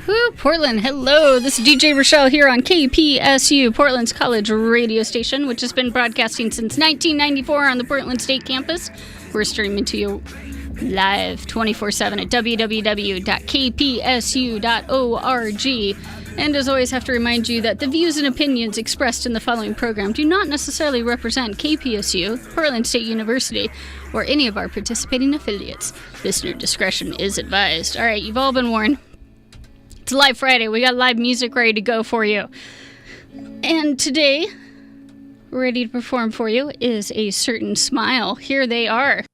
Woo, Portland, hello. This is DJ Rachelle here on KPSU, Portland's college radio station, which has been broadcasting since 1994 on the Portland State campus. We're streaming to you live 24/7 at www.kpsu.org. And as always, have to remind you that the views and opinions expressed in the following program do not necessarily represent KPSU, Portland State University, or any of our participating affiliates. Listener discretion is advised. All right, you've all been warned. It's Live Friday. We got live music ready to go for you. And today, ready to perform for you is A Certain Smile. Here they are.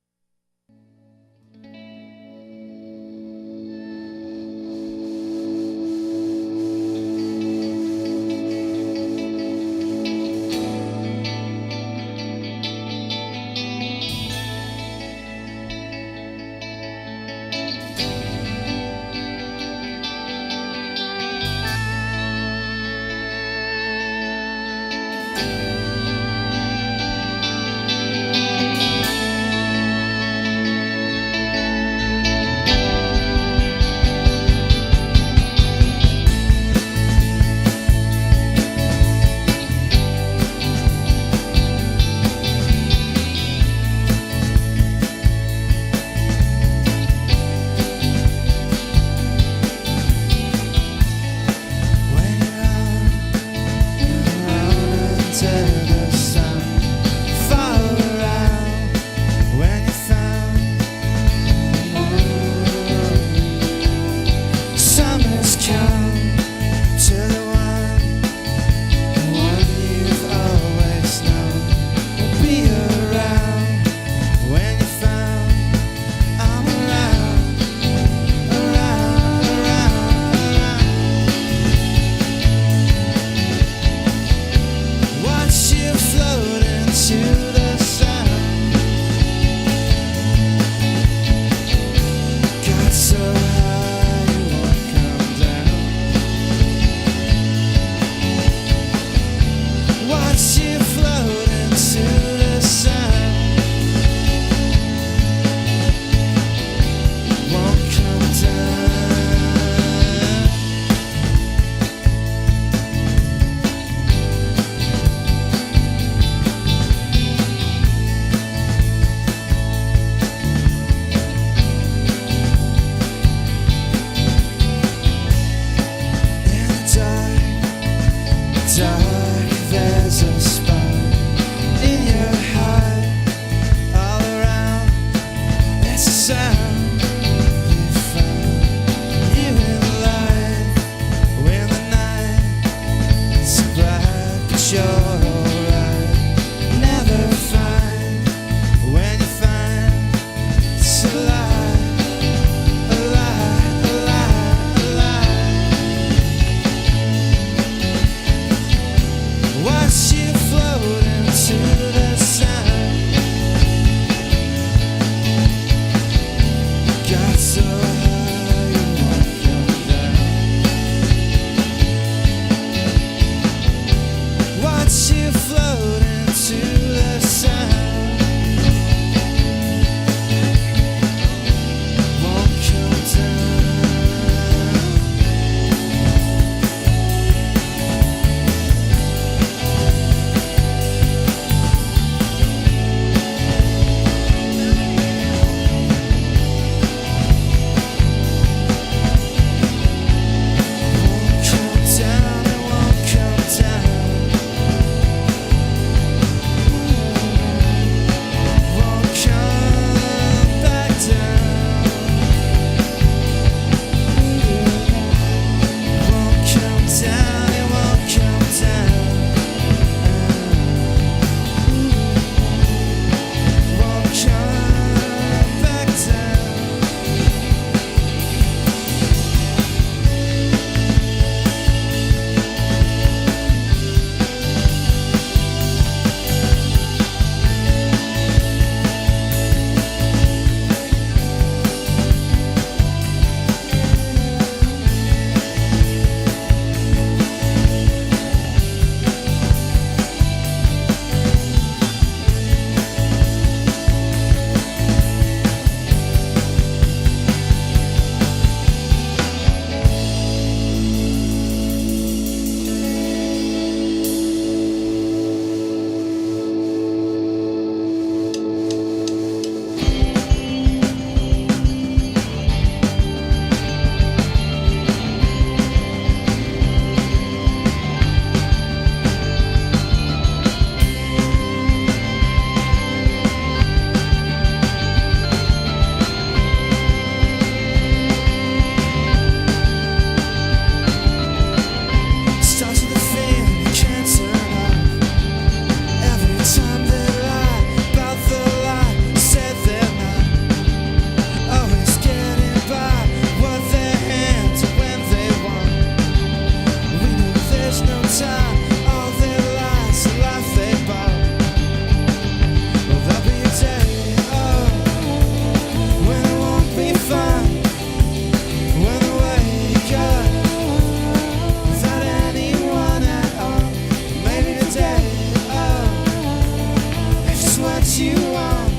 what you want.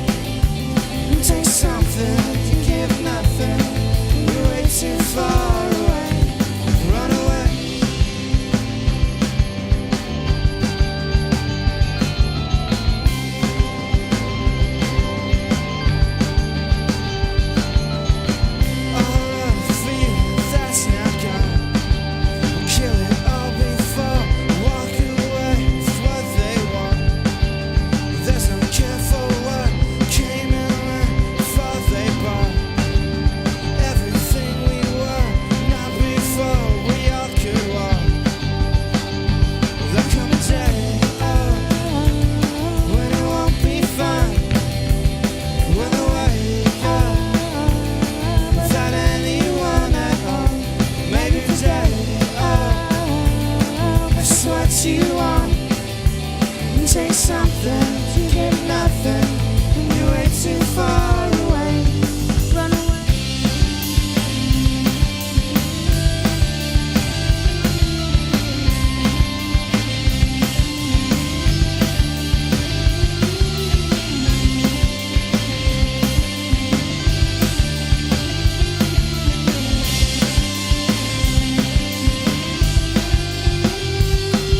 Take something, you give nothing. You're way too far away. Run away. All of the feeling that's now gone. Kill it all before walking away with what they want. There's no care for what came and went before they bought everything we were, not before we all could walk. There'll come a day, when it won't be fun, when the wake up without anyone at home. Maybe today, that's what you want. Take something, you get nothing, and you're way too far away. Run away.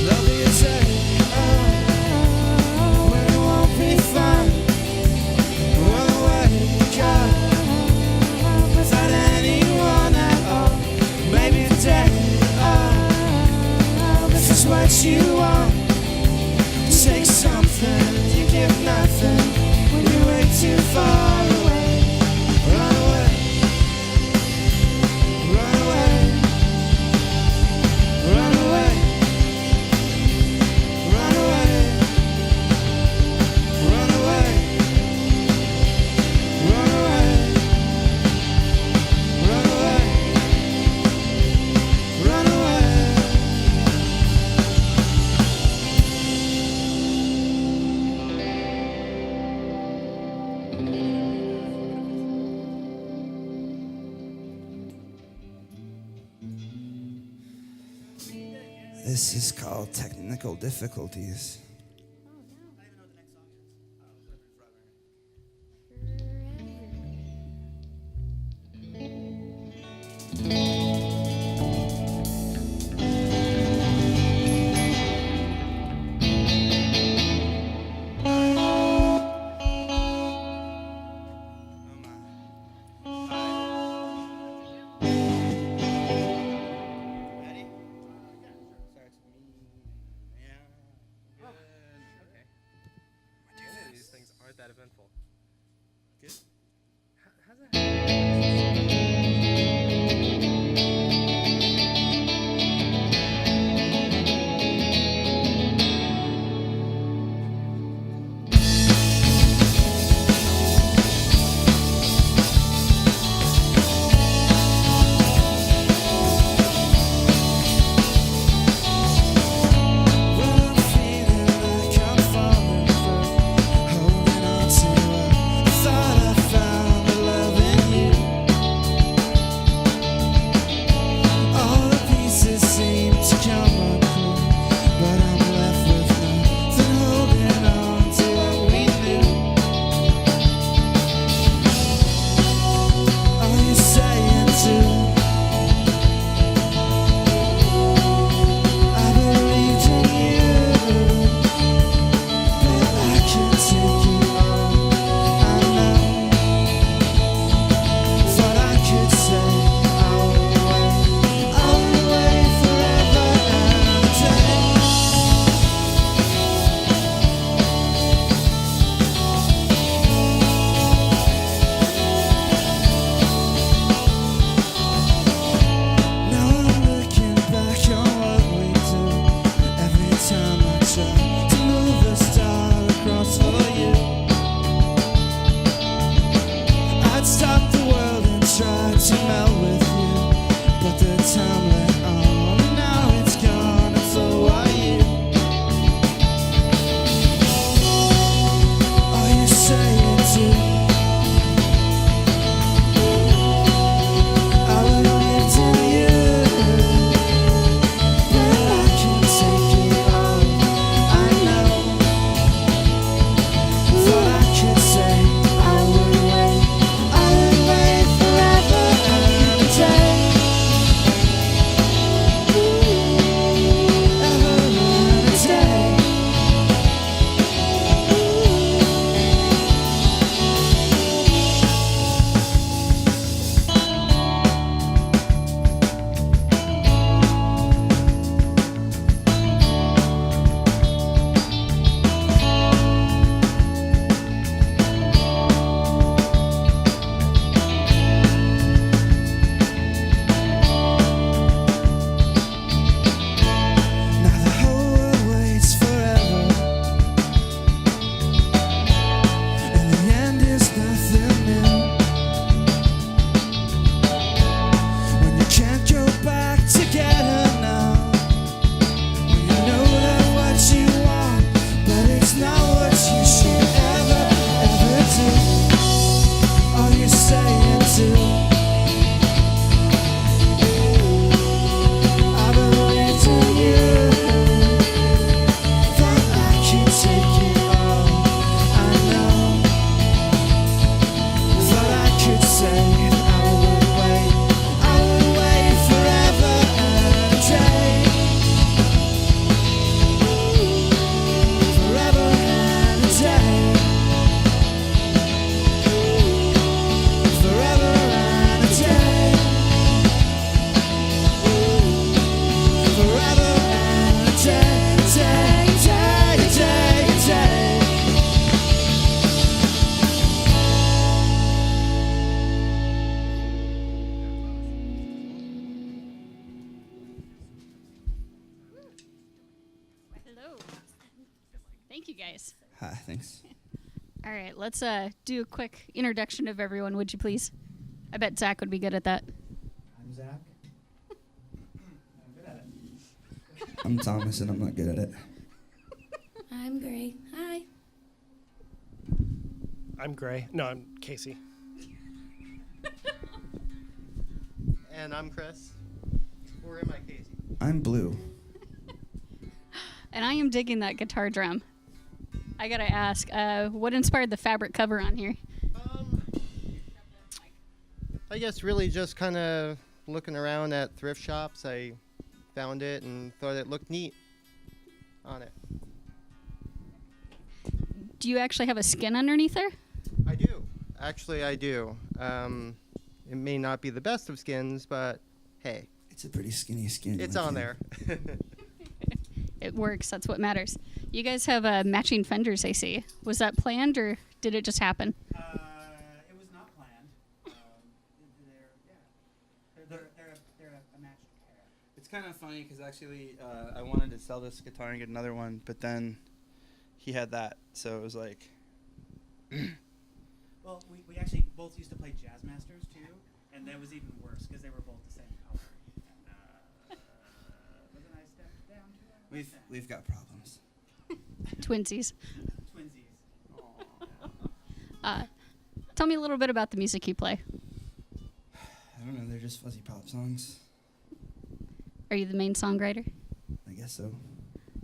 There'll be a day, when it won't be fun, when the wake up without anyone at all. Maybe today, this is what you want. Take something, you give nothing, when you're way too far away. Run away. Run away. Run away. Run away. Run away. Run away. Run away. Run away. This is called technical difficulties. Ready? Starts with me. Yeah. Okay. These things aren't that eventful. Good. How's that? Well, I'm feeling like I'm falling through, holding on to a thought I found the love in you. All the pieces seem to come unglued, but I'm left with nothing, holding on to what we knew. Are you saying too? I believed in you, but I can't take you on. I know. Thought I could say I'll wait forever and a day. Now I'm looking back on what we do. Every time I try to move a star across for you, I'd stop the world and try to melt with you, but the time went on and now it's gone, and so are you. Are you saying too? I believed in you, but I can't take it all. I know. Thought I Nice. Hi, thanks. All right, let's do a quick introduction of everyone, would you please? I bet Zach would be good at that. I'm Zach. I'm good at it. I'm Thomas, and I'm not good at it. I'm Gray. Hi. I'm Gray. No, I'm Casey. And I'm Chris. Or am I Casey? I'm Blue. And I am digging that guitar drum. I gotta ask, what inspired the fabric cover on here? I guess really just kind of looking around at thrift shops. I found it and thought it looked neat on it. Do you actually have a skin underneath there? I do. Actually, I do. It may not be the best of skins, but hey. It's a pretty skinny skin. It's like on you. there. It works. That's what matters. You guys have matching fenders, I see. Was that planned or did it just happen? It was not planned. They're a matched pair. It's kind of funny because actually I wanted to sell this guitar and get another one, but then he had that, so it was like... Well, we actually both used to play Jazz Masters too, and that was even worse because they were both the same color. And but then I stepped down to it. We've got problems. Twinsies. Twinsies. Tell me a little bit about the music you play. I don't know, they're just fuzzy pop songs. Are you the main songwriter? I guess so.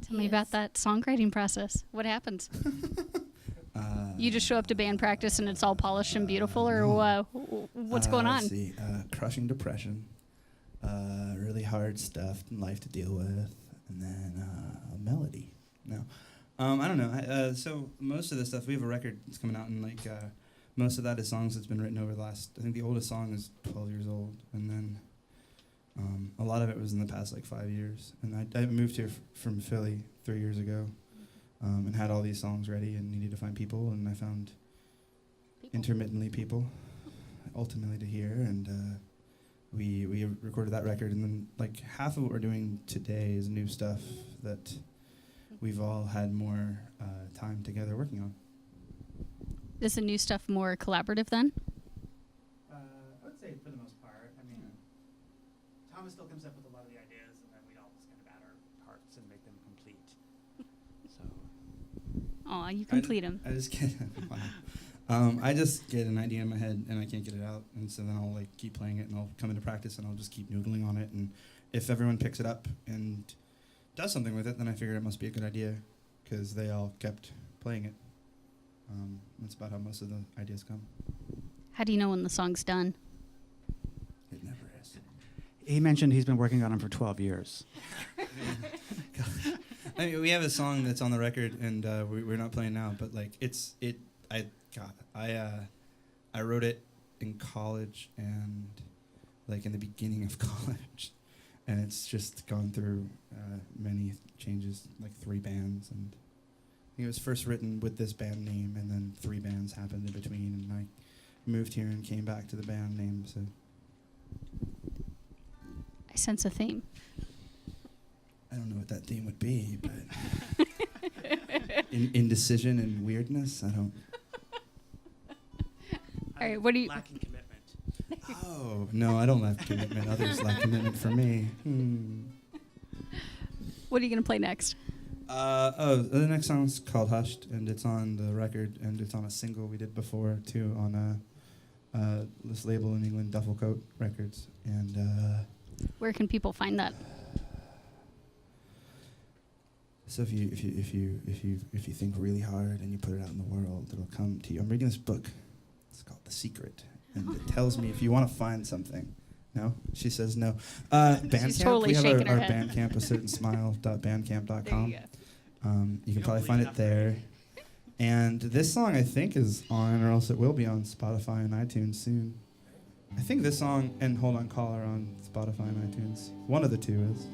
Tell me about that songwriting process. What happens? You just show up to band practice and it's all polished and beautiful, or what's going on? Let's see. Crushing depression. Really hard stuff in life to deal with. And then a melody. No. I don't know. So most of the stuff, we have a record that's coming out, and like most of that is songs that's been written over the last, I think the oldest song is 12 years old. And then a lot of it was in the past like 5 years. And I moved here from Philly 3 years ago. And had all these songs ready and needed to find people, and I found intermittently people, ultimately to hear, and we recorded that record, and then like half of what we're doing today is new stuff that we've all had more time together working on. Is the new stuff more collaborative then? I would say for the most part. I mean, Thomas still comes up with a lot of the ideas, and then we all just kind of add our parts and make them complete. So. Aw, you complete them. I just get wow. I just get an idea in my head and I can't get it out, and so then I'll like keep playing it, and I'll come into practice and I'll just keep noodling on it, and if everyone picks it up and does something with it, then I figure it must be a good idea because they all kept playing it. That's about how most of the ideas come. How do you know when the song's done? It never is. He mentioned he's been working on them for 12 years. I mean, we have a song that's on the record, and we're not playing now. But like, I wrote it in college, and like in the beginning of college, and it's just gone through many changes, like 3 bands, and I think it was first written with this band name, and then 3 bands happened in between, and I moved here and came back to the band name. So I sense a theme. I don't know what that theme would be, but indecision and weirdness. I don't. All right, what do you? Lacking commitment. Oh no, I don't lack commitment. Others lack commitment for me. What are you gonna play next? The next song's called "Hushed," and it's on the record, and it's on a single we did before too on this label in England, Duffel Coat Records. And Where can people find that? so if you think really hard and you put it out in the world, it'll come to you. I'm reading this book. It's called The Secret, and it tells me if you want to find something. No? She says no. Bandcamp, totally we have shaking her our head. Bandcamp, acertainsmile.bandcamp.com. There you You can probably find it there. And this song, I think, is on, or else it will be on Spotify and iTunes soon. I think this song and Hold On Call are on Spotify and iTunes. One of the two is.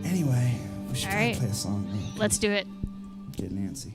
Anyway, we should All probably right. play a song. Real quick. Let's do it. Get Nancy.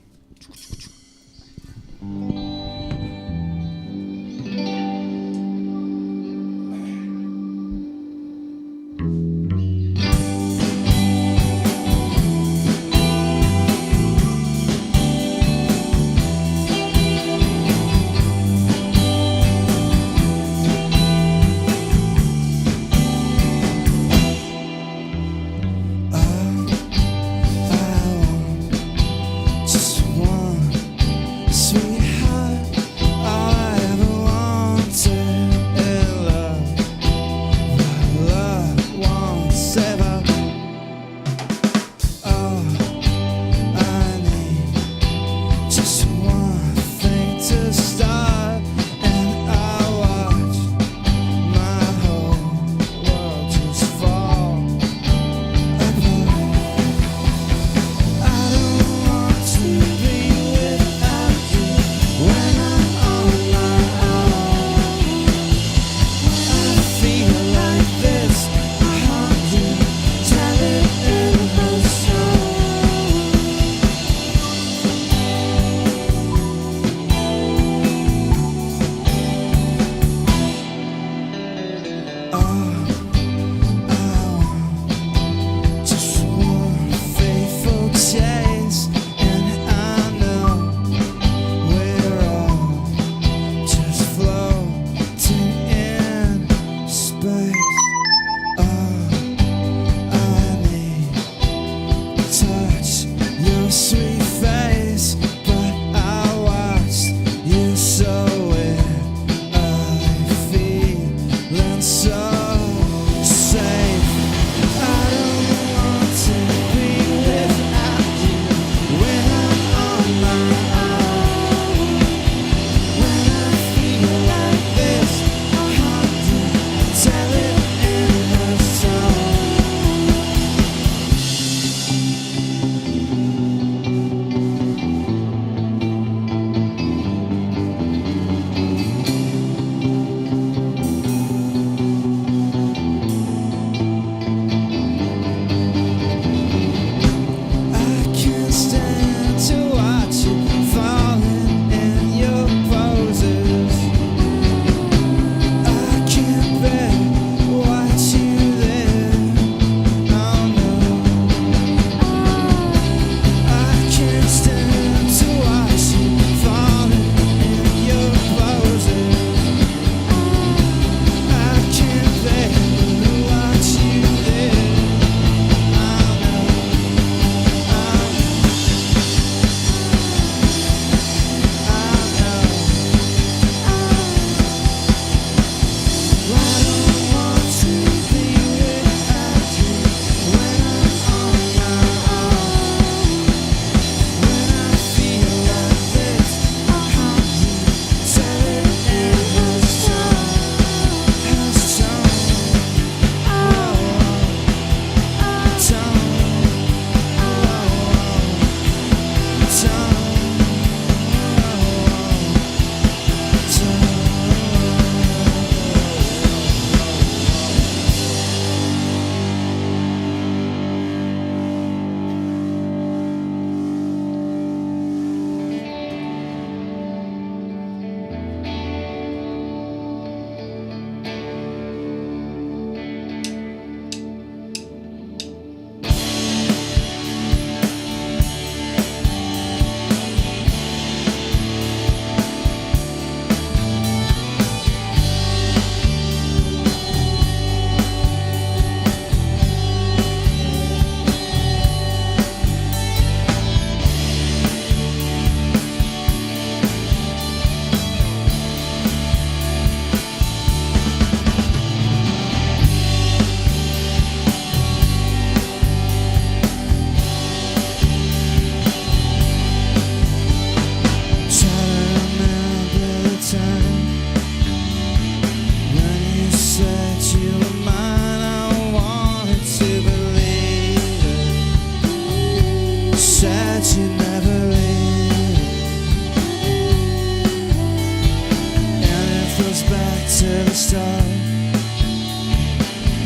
the start.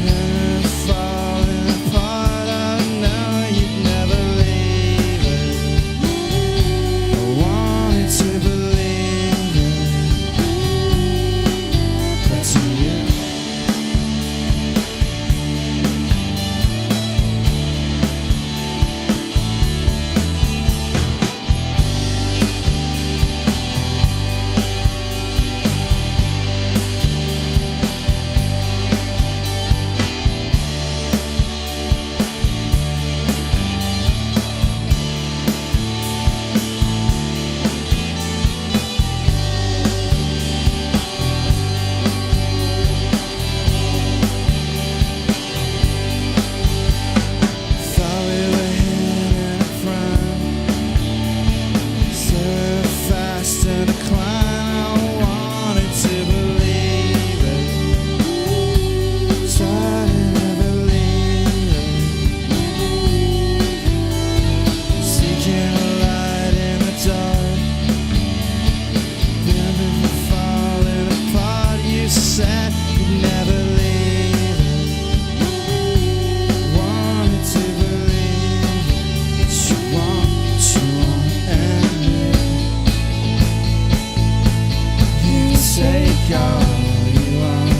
And falling apart, I know you'd never leave it. I wanted to believe it, but to you. Thought we were hitting a prime. So fast in a climb, I wanted to believe it. Tried to never leave it. Seeking a light in the dark. Then before falling apart, you said you'd never leave it. Wanted to believe it. You want, and you take all you want,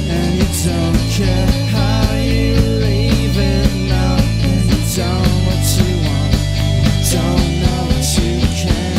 and you don't care how you leave it now, and you don't what you want, don't know what you can't.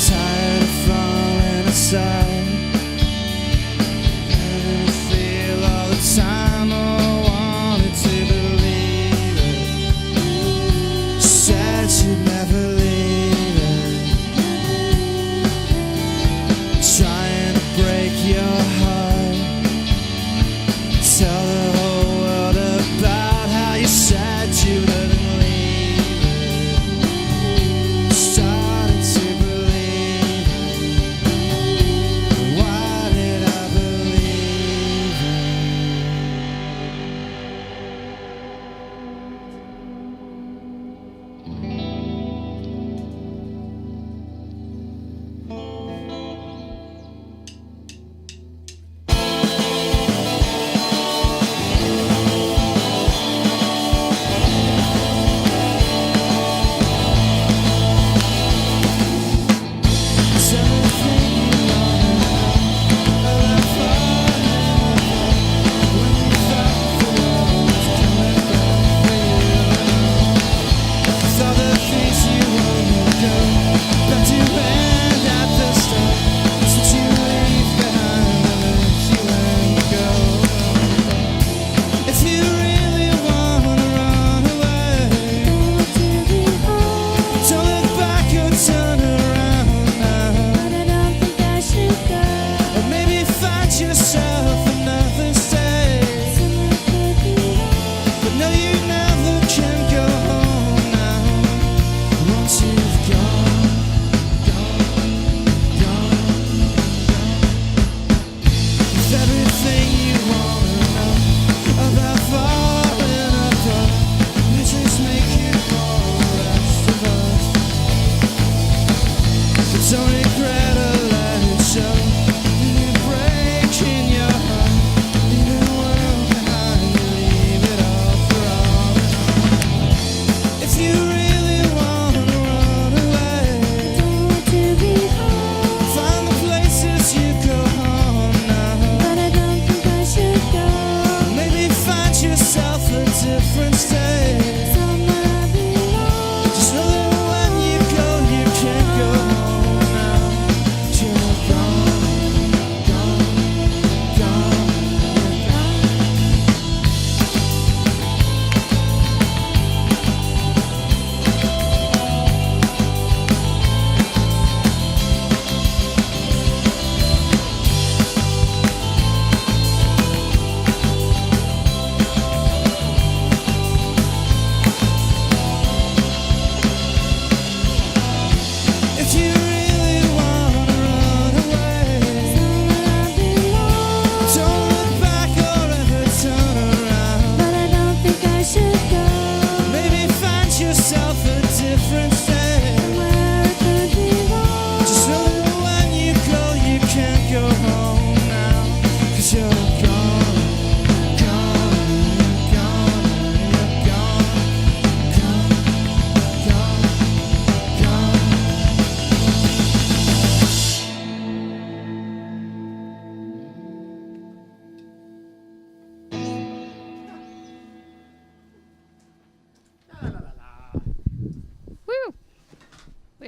Tired of falling aside, and feel all the time. Oh, I wanted to believe it. Said you'd never leave it. Trying to break your heart. Tell the whole world about how you said you wouldn't leave it. Started to believe it. Why did I believe it?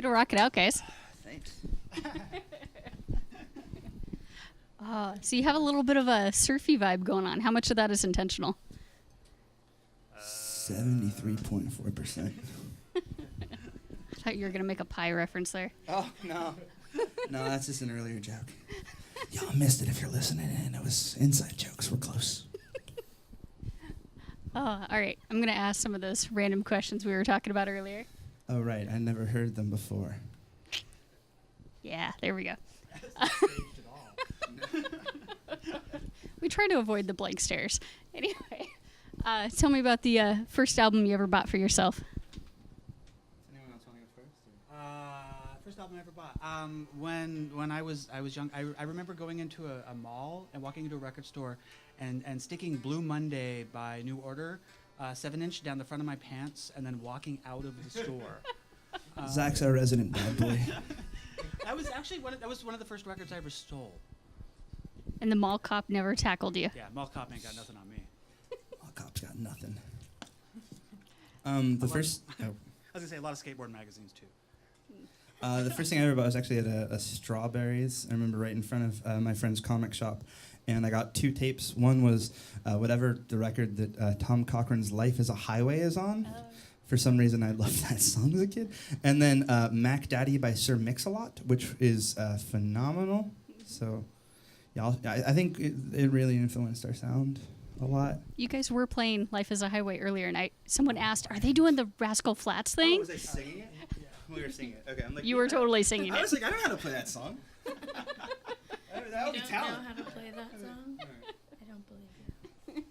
Way to rock it out, guys. Thanks. So you have a little bit of a surfy vibe going on. How much of that is intentional? 73.4%. I thought you were going to make a pie reference there. Oh, no. No, that's just an earlier joke. Y'all missed it if you're listening in. It was inside jokes. We're close. Oh, all right. I'm going to ask some of those random questions we were talking about earlier. Oh, right. I never heard them before. Yeah, there we go. We try to avoid the blank stares. Anyway, tell me about the first album you ever bought for yourself. Does anyone else want to go first? First album I ever bought. When I was young, I remember going into a mall and walking into a record store and sticking Blue Monday by New Order 7-inch down the front of my pants and then walking out of the store. Zach's our resident bad boy. That was actually one of the first records I ever stole. And the mall cop never tackled you. Yeah, Mall Cop ain't got nothing on me. Well, cop's got nothing. The first... Oh. I was gonna say a lot of skateboard magazines too. The first thing I ever bought was actually at a Strawberries. I remember right in front of my friend's comic shop. And I got 2 tapes. One was whatever the record that Tom Cochran's Life is a Highway is on. For some reason, I loved that song as a kid. And then Mac Daddy by Sir Mix-a-Lot, which is phenomenal. So, yeah, I think it really influenced our sound a lot. You guys were playing Life is a Highway earlier, and someone asked, are they doing the Rascal Flatts thing? Oh, was I singing it? Yeah. We were singing it. Okay, I'm like... You were totally singing I it. was like, I don't know how to play that song. That would be You don't talent. know how to play that song? I don't believe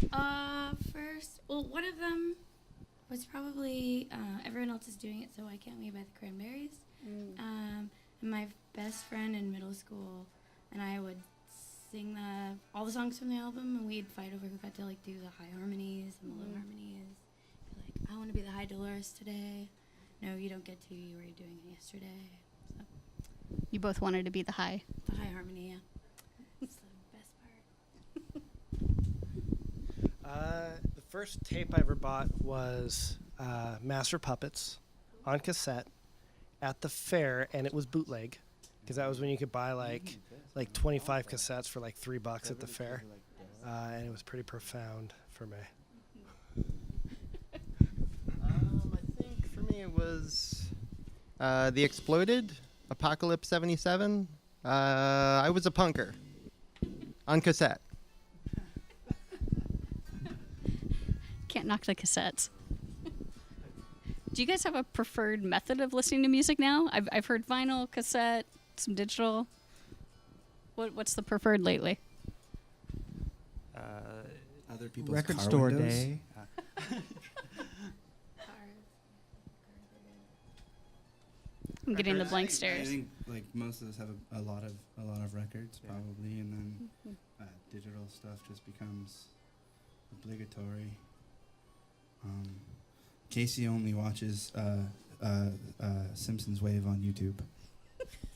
you. First, well, one of them was probably Everyone Else Is Doing It, So Why Can't We by the Cranberries. And my best friend in middle school and I would sing all the songs from the album, and we'd fight over who got to like do the high harmonies and the low harmonies. Be like, I want to be the high Dolores today. No, you don't get to. You were doing it yesterday. So, You both wanted to be the high. the high harmony, yeah. It's the best part. The first tape I ever bought was Master Puppets on cassette at the fair, and it was bootleg because that was when you could buy like 25 cassettes for like $3 at the fair, and it was pretty profound for me. I think for me it was The Exploded, Apocalypse 77. I was a punker on cassette. Can't knock the cassettes. Do you guys have a preferred method of listening to music now? I've heard vinyl, cassette, some digital. What's the preferred lately? Other people's Record car store windows. day. I'm getting the blank I stares. think like most of us have a lot of records probably, and then digital stuff just becomes obligatory. Casey only watches Simpsons Wave on YouTube.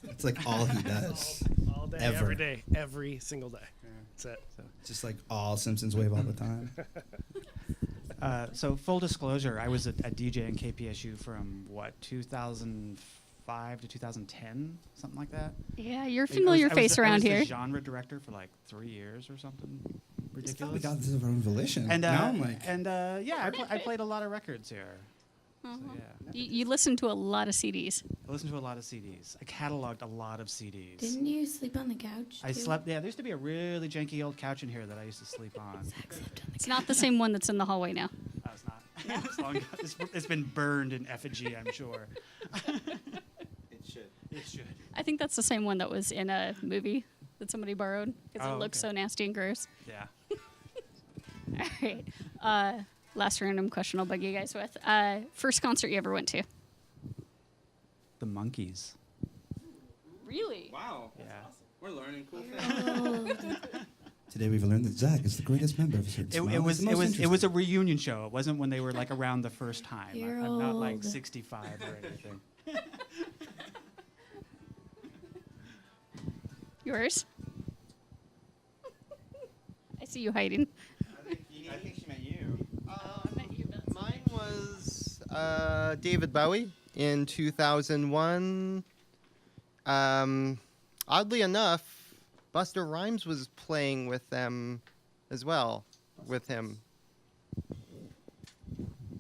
It's like all he does. All day, Ever. every day, every single day. That's it. So just like all Simpsons Wave all the time. So full disclosure, I was a DJ in KPSU from 2005 to 2010, something like that. Yeah, you're a familiar face around I here. was the genre director for like 3 years or something We ridiculous. got this of our own volition. And now I'm like, yeah, I played a lot of records here. Uh-huh. So, yeah, You listen to a lot of CDs. I listened to a lot of CDs. I cataloged a lot of CDs. Didn't you sleep on the couch? I too? slept. Yeah, there used to be a really janky old couch in here that I used to sleep on. Zach slept on the It's not the same one that's in the hallway now. It's not. It's long ago. It's been burned in effigy, I'm sure. it should. It should. I think that's the same one that was in a movie that somebody borrowed because Oh, it looks okay. so nasty and gross. Yeah. All right. Last random question I'll bug you guys with. First concert you ever went to? The Monkees. Really? Wow. Yeah. We're learning cool things. Oh, Today we've learned that Zach is the greatest member of a certain It smell. was He's the most it was a interesting. reunion show. It wasn't when they were like around the first time. You're I'm not like old. 65 or anything. Yours? I see you hiding. I think she meant you. Mine was David Bowie, in 2001. Oddly enough, Busta Rhymes was playing with them as well, with him.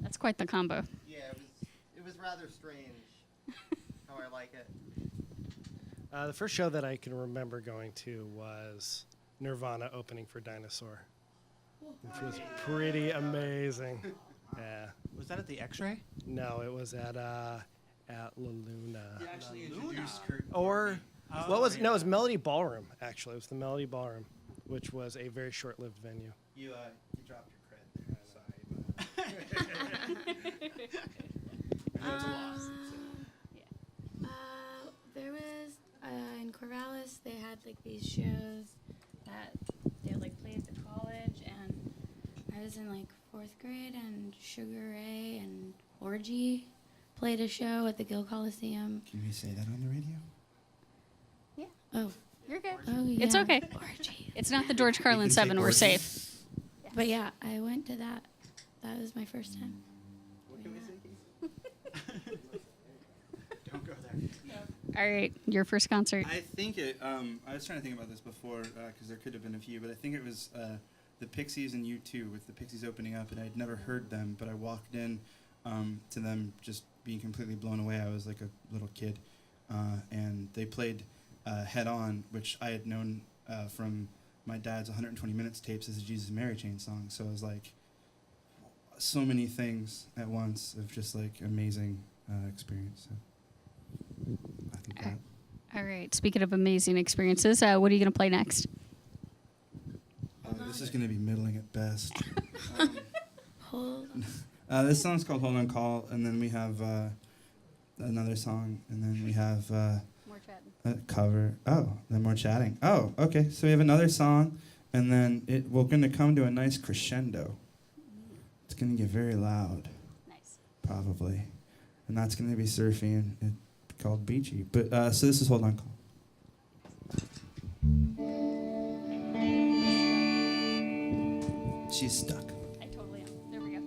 That's quite the combo. Yeah, it was rather strange how I like it. The first show that I can remember going to was Nirvana opening for Dinosaur, which was pretty amazing. Yeah. Was that at the X-Ray? No, it was at La Luna. Actually introduced Or what was no? It was Melody Ballroom. Actually, it was the Melody Ballroom, which was a very short-lived venue. You dropped your cred there. There was in Corvallis. They had like these shows that they would like play at the college, and I was in like 4th grade, and Sugar Ray and Orgy played a show at the Gill Coliseum. Can we say that on the radio? Yeah. Oh, You're good. oh yeah. It's okay. Orgy. It's not the George Carlin can 7. take We're Orgy. safe. But yeah, I went to that. That was my first time. Don't go there. All right, your first concert. I think it. I was trying to think about this before because there could have been a few, but I think it was the Pixies and U2 with the Pixies opening up, and I'd never heard them, but I walked in to them just being completely blown away. I was like a little kid, and they played Head On, which I had known from my dad's 120 Minutes tapes as a Jesus and Mary Chain song. So it was like so many things at once of just like amazing experience. So I think that. All right, speaking of amazing experiences, what are you going to play next? This is going to be middling at best. Hold. This song's called Hold On Call, and then we have another song, and then we have More chatting. a cover. Oh, then more chatting. Oh, okay. So we have another song, and then we're going to come to a nice crescendo. It's going to get very loud, Nice. probably, and that's going to be surfy and called Beachy. But so this is Hold On Call. She's stuck. I totally am. There we go.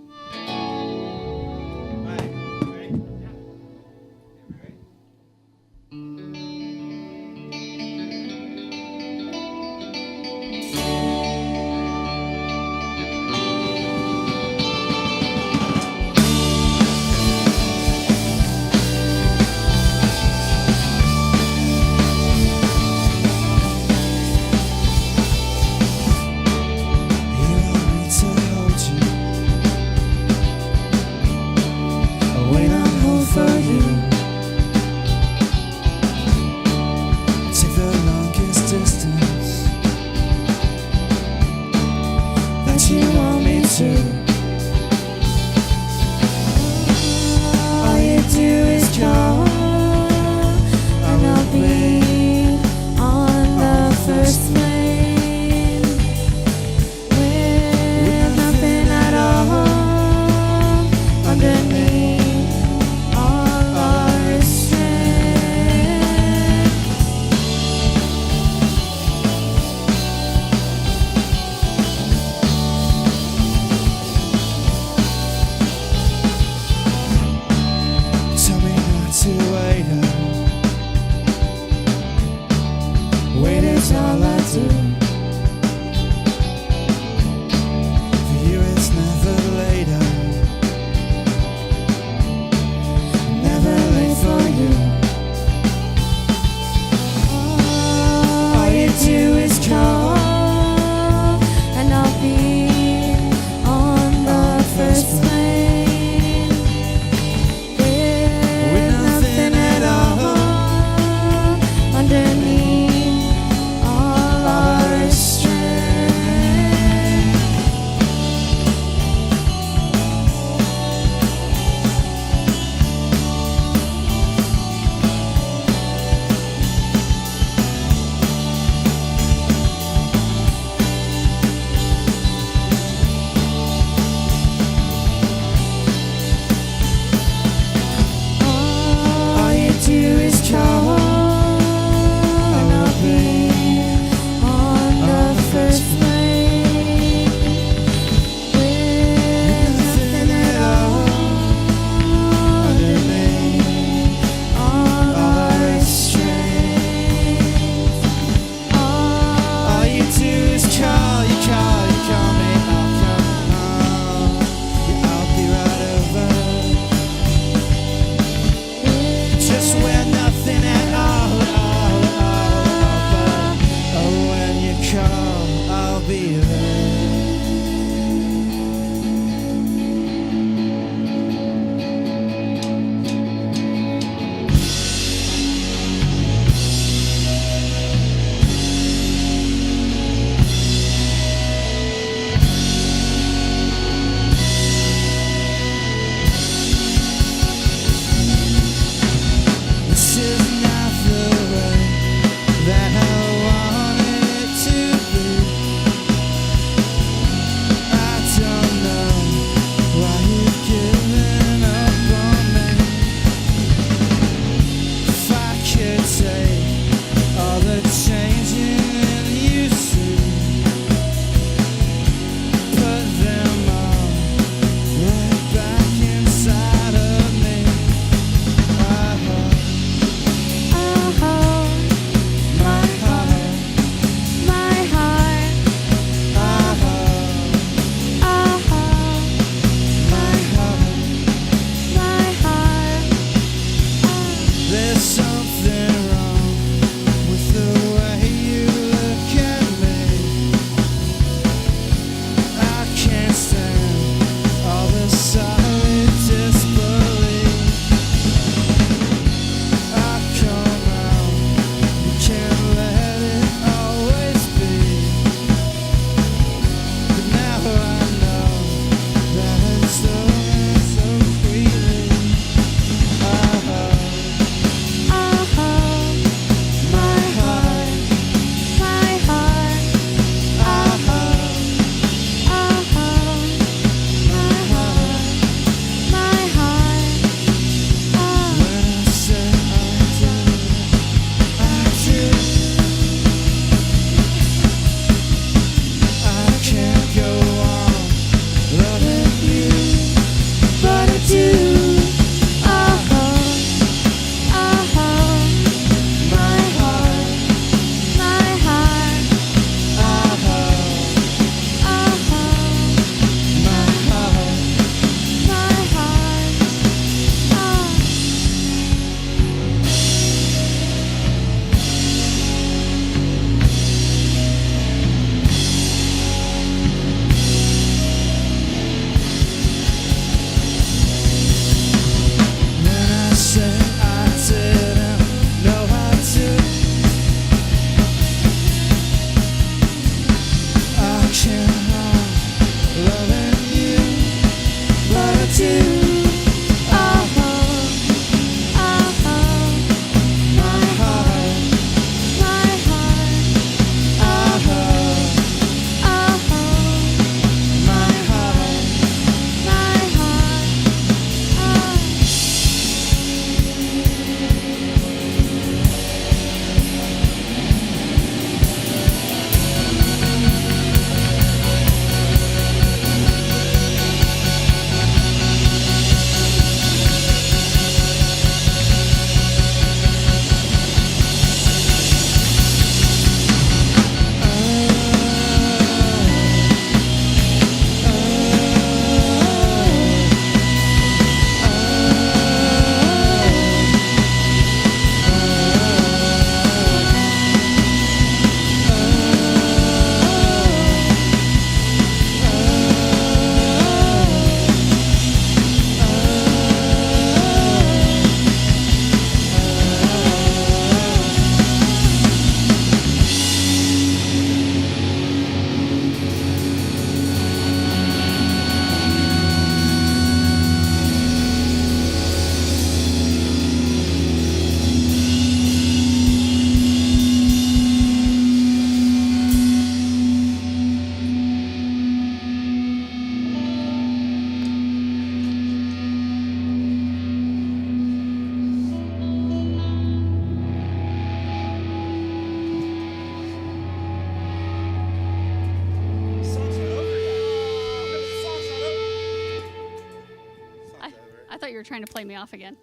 thought you were trying to play me off again.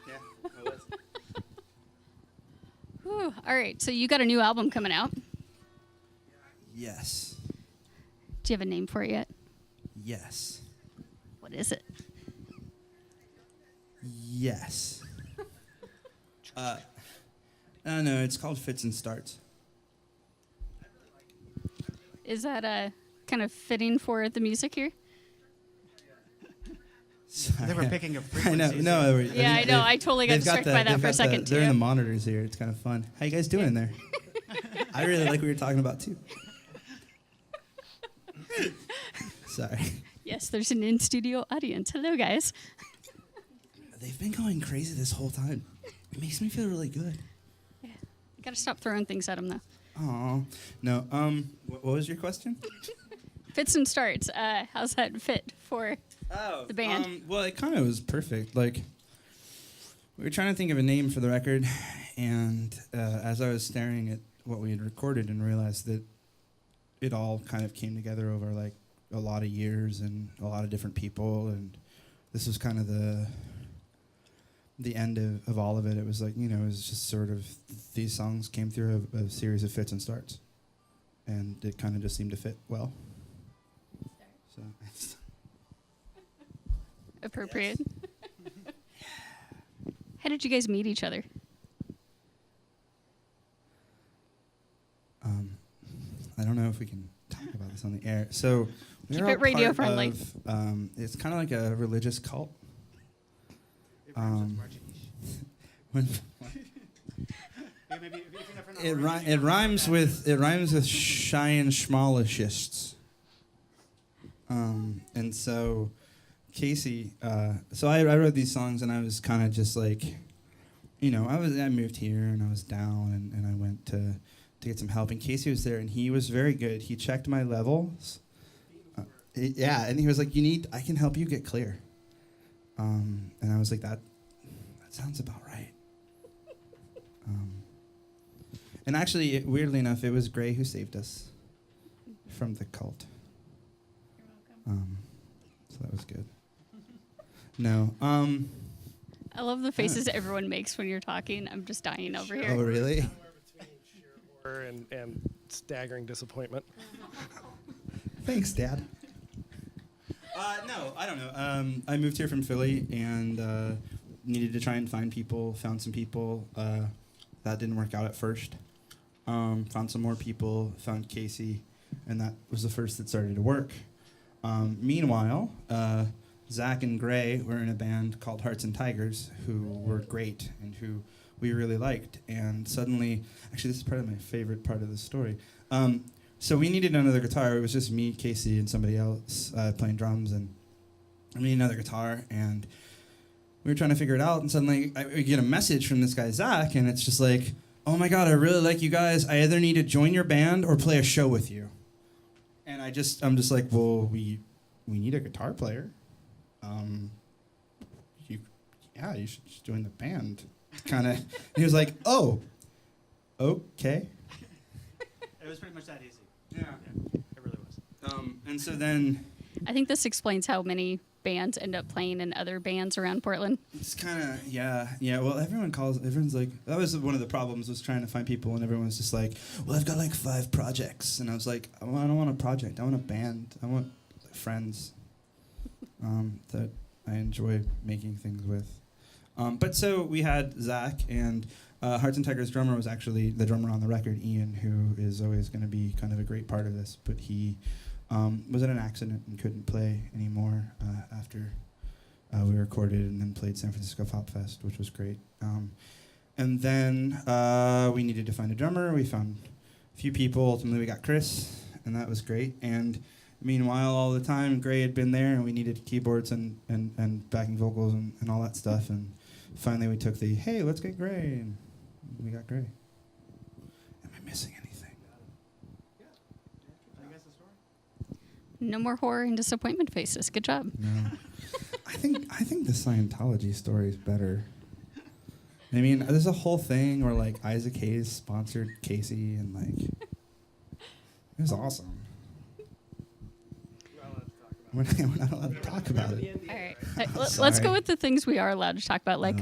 Yeah. Whew. All right, so you got a new album coming out. Yes. Do you have a name for it yet? Yes. What is it? Yes. I don't know. It's called Fits and Starts. Is that kind of fitting for the music here? Sorry. They were picking a I frequency. know. No. Yeah, I know. I totally got distracted by that for a second, They're in the too. monitors here. It's kind of fun. How you guys doing in there? I really like what you're talking about too. Sorry. Yes, there's an in-studio audience. Hello, guys. They've been going crazy this whole time. It makes me feel really good. You got to stop throwing things at them, though. Aw. No. What was your question? Fits and starts. How's that fit for the band? Well, it kind of was perfect. Like, we were trying to think of a name for the record, and as I was staring at what we had recorded and realized that it all kind of came together over like a lot of years and a lot of different people, and this was kind of the end of all of it. It was like, you know, it was just sort of these songs came through a series of fits and starts, and it kind of just seemed to fit well. So Appropriate. How did you guys meet each other? I don't know if we can talk about this on the air. So we Keep are it all radio part friendly. of, it's kind of like a religious cult. When it rhymes with shy and schmallishists. And so Casey, so I wrote these songs and I was kind of just like, you know, I moved here and I was down and I went to get some help, and Casey was there and he was very good. He checked my levels. And he was like, I can help you get clear. And I was like, that sounds about right. And actually, weirdly enough, it was Gray who saved us from the cult. You're welcome. So that was good. No. I love the faces everyone makes when you're talking. I'm just dying over Oh, here. really? Somewhere between sheer horror and staggering disappointment. Thanks, Dad. No, I don't know. I moved here from Philly and needed to try and find people. Found some people. That didn't work out at first. Found some more people. Found Casey, and that was the first that started to work. Meanwhile, Zach and Gray were in a band called Hearts and Tigers, who were great and who we really liked. And suddenly, actually, this is part of my favorite part of the story. So we needed another guitar. It was just me, Casey, and somebody else playing drums, and I needed another guitar. And we were trying to figure it out, and suddenly we get a message from this guy, Zach, and it's just like, oh my God, I really like you guys. I either need to join your band or play a show with you. And I'm just like, well, we need a guitar player. You should just join the band. Kind of. He was like, oh, okay. It was pretty much that easy. Yeah. It really was. And so then I think this explains how many bands end up playing in other bands around Portland. it's kind of, yeah. Well, everyone's like, that was one of the problems, was trying to find people, and everyone's just like, well, I've got like 5 projects. And I was like, I don't want a project. I want a band. I want friends that I enjoy making things with. But so we had Zach, and Hearts and Tigers' drummer was actually the drummer on the record, Ian, who is always going to be kind of a great part of this. But he was in an accident and couldn't play anymore after we recorded and then played San Francisco Pop Fest, which was great. And then we needed to find a drummer. We found a few people. Ultimately, we got Chris, and that was great. And meanwhile, all the time, Gray had been there, and we needed keyboards and backing vocals and all that stuff. And finally, we took the, hey, let's get Gray, and we got Gray. Am I missing anything? No more horror and disappointment faces. Good job. No. I think the Scientology story is better. I mean, there's a whole thing where like Isaac Hayes sponsored Casey, and like it was awesome. We're not allowed to talk about it. All right. Let's go Sorry. with the things we are allowed to talk about, like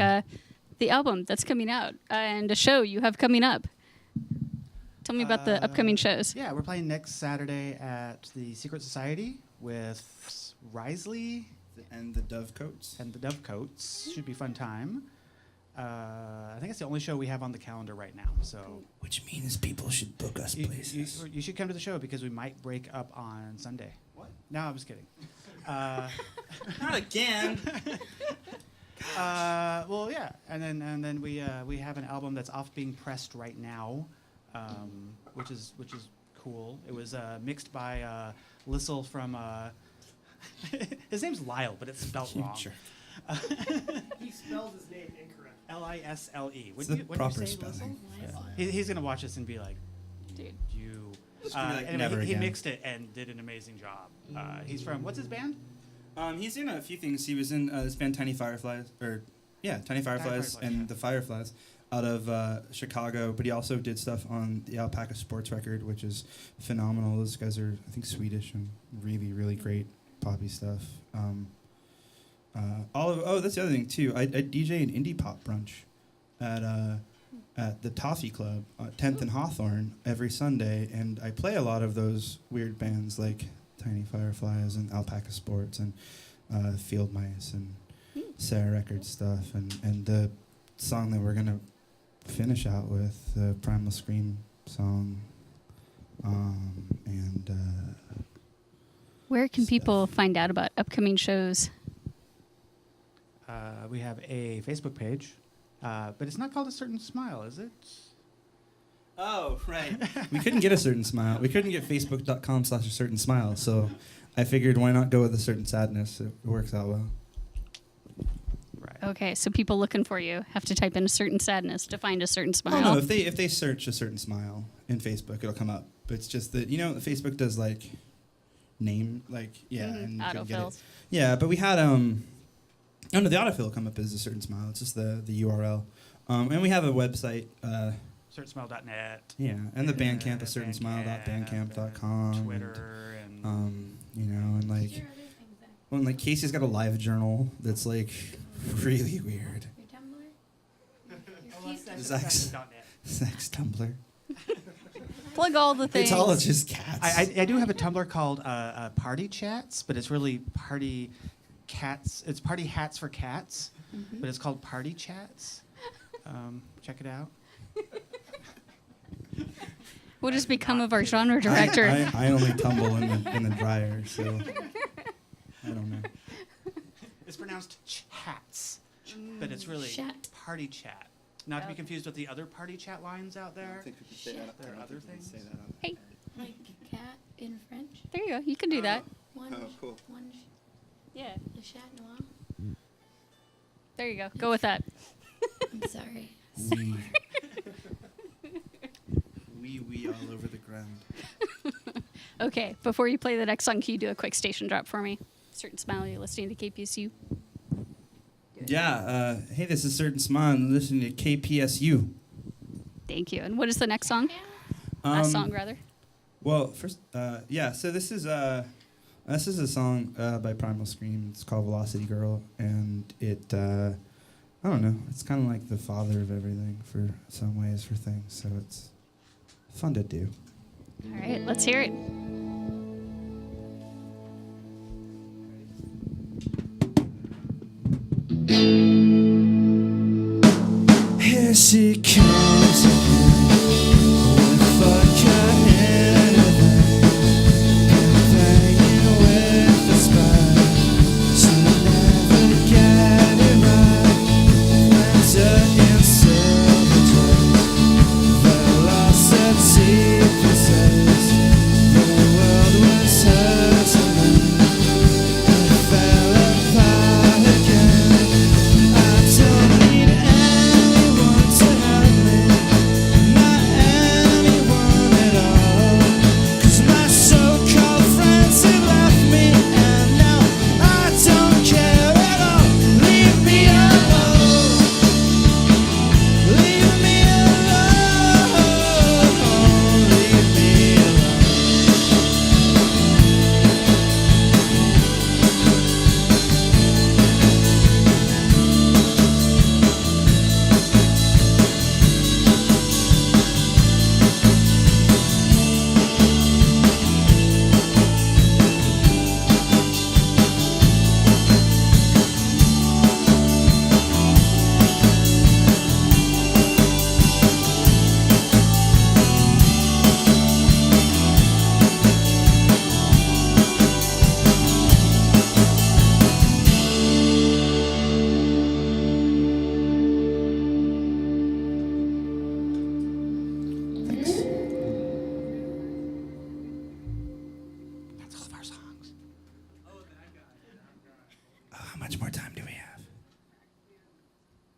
the album that's coming out and a show you have coming up. Tell me about the upcoming shows. Yeah, we're playing next Saturday at the Secret Society with Risley And the Dovecoats. and the Dovecoats. Should be a fun time. I think it's the only show we have on the calendar right now. So Which means people should book us places. you should come to the show because we might break up on Sunday. What? No, I was kidding. Not again. Well, yeah, and then we have an album that's off being pressed right now, which is cool. It was mixed by Lissel from. His name's Lyle, but it's spelled wrong. Sure. He spelled his name incorrect. Lisle. It's the proper spelling. He's gonna watch this and be like, Dude. you. Just gonna be like, Anyway, never he again. mixed it and did an amazing job. He's from what's his band? He's in a few things. He was in this band Tiny Fireflies, Tiny Fireflies and yeah. the Fireflies out of Chicago. But he also did stuff on the Alpaca Sports record, which is phenomenal. Those guys are, I think, Swedish and really, really great poppy stuff. That's the other thing too. I DJ an indie pop brunch at the Toffee Club, 10th and Hawthorne every Sunday, and I play a lot of those weird bands like Tiny Fireflies and Alpaca Sports and Field Mice and Sarah Records stuff, and the song that we're gonna finish out with, the Primal Scream song, and Where can stuff. people find out about upcoming shows? We have a Facebook page, but it's not called A Certain Smile, is it? Oh, right. We couldn't get a certain smile. We couldn't get facebook.com/a certain smile. So I figured why not go with a certain sadness? It works out well. Right. Okay, so people looking for you have to type in a certain sadness to find a certain smile. Oh, no, if they search a certain smile in Facebook, it'll come up. But it's just that, Facebook does like name, like, yeah. And you can get it. Autofills. Yeah, but we had, the autofill will come up as a certain smile. It's just the URL. And we have a website, CertainSmile.net. yeah, and the Bandcamp, a certain smile.bandcamp.com. Twitter and And like, Your other things there. when like Casey's got a live journal that's like really weird. Your Tumblr. Your cute- Sex Tumblr. Plug all the things. It's all just cats. I do have a Tumblr called Party Chats, but it's really party cats. It's party hats for cats, but it's called Party Chats. Check it out. What has become of our genre director? I only tumble in the dryer, so I don't know. It's pronounced chats, but it's really Chat. Party Chat. Not to be confused with the other Party Chat lines out there. There are other things. Hey, Like cat in French. there you go. You can do that. One. Oh, cool. One. Yeah, Le chat noir. there you go. Go with that. I'm sorry. Wee all over the ground. Okay, before you play the next song, can you do a quick station drop for me? Certain smile, you're listening to KPSU. Yeah, hey, this is Certain Smile. I'm listening to KPSU. Thank you. And what is the next song? Last song, rather. Well, first, so this is a song by Primal Scream. It's called Velocity Girl, and it, I don't know, it's kind of like the father of everything for some ways for things, so it's fun to do. All right, let's hear it. Here she comes with vodka in her veins, playing with the spine. She'll never get it right. Winter in silver dress, velocity possessed. The world was hers and then it fell apart again. I don't need anyone to help me.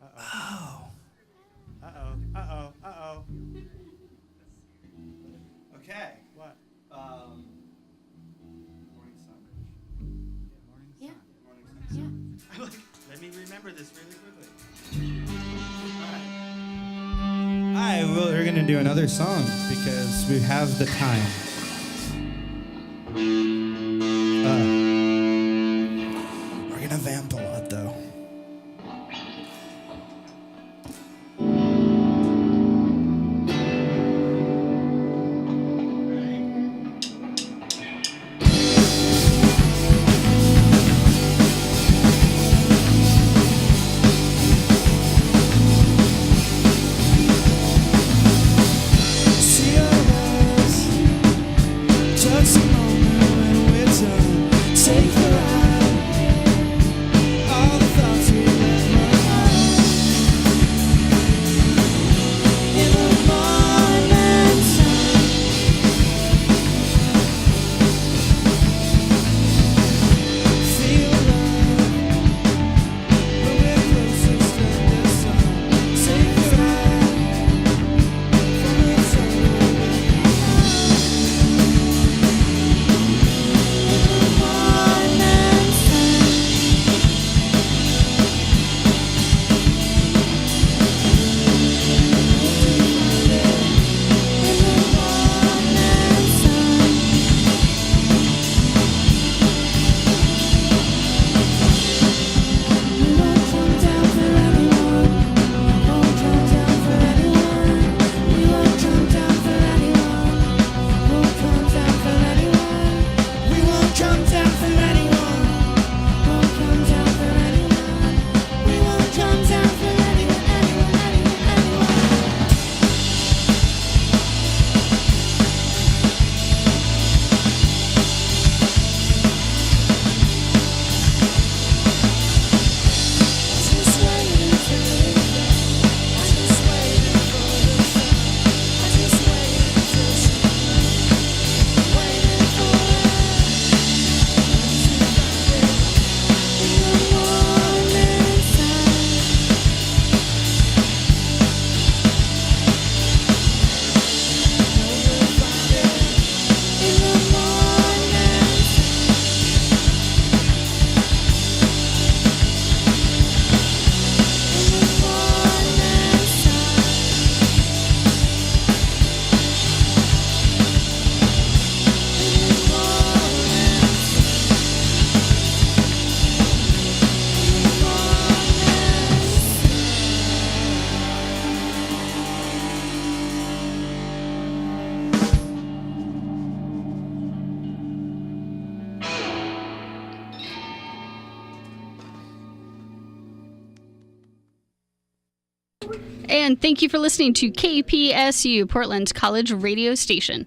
Oh. Uh-oh. Okay. What? Morning sun. Morning Yeah. sun. Morning Yeah. sun. I'm like, let me remember this really quickly. All right, well, we're gonna do another song because we have the time. We're gonna vamp a lot though. See your eyes, touch the moment when we're done. Take the ride, all the thoughts we left behind. In the morning sun, feel love when we're closest in the sun. Take the ride. And thank you for listening to KPSU, Portland's college radio station.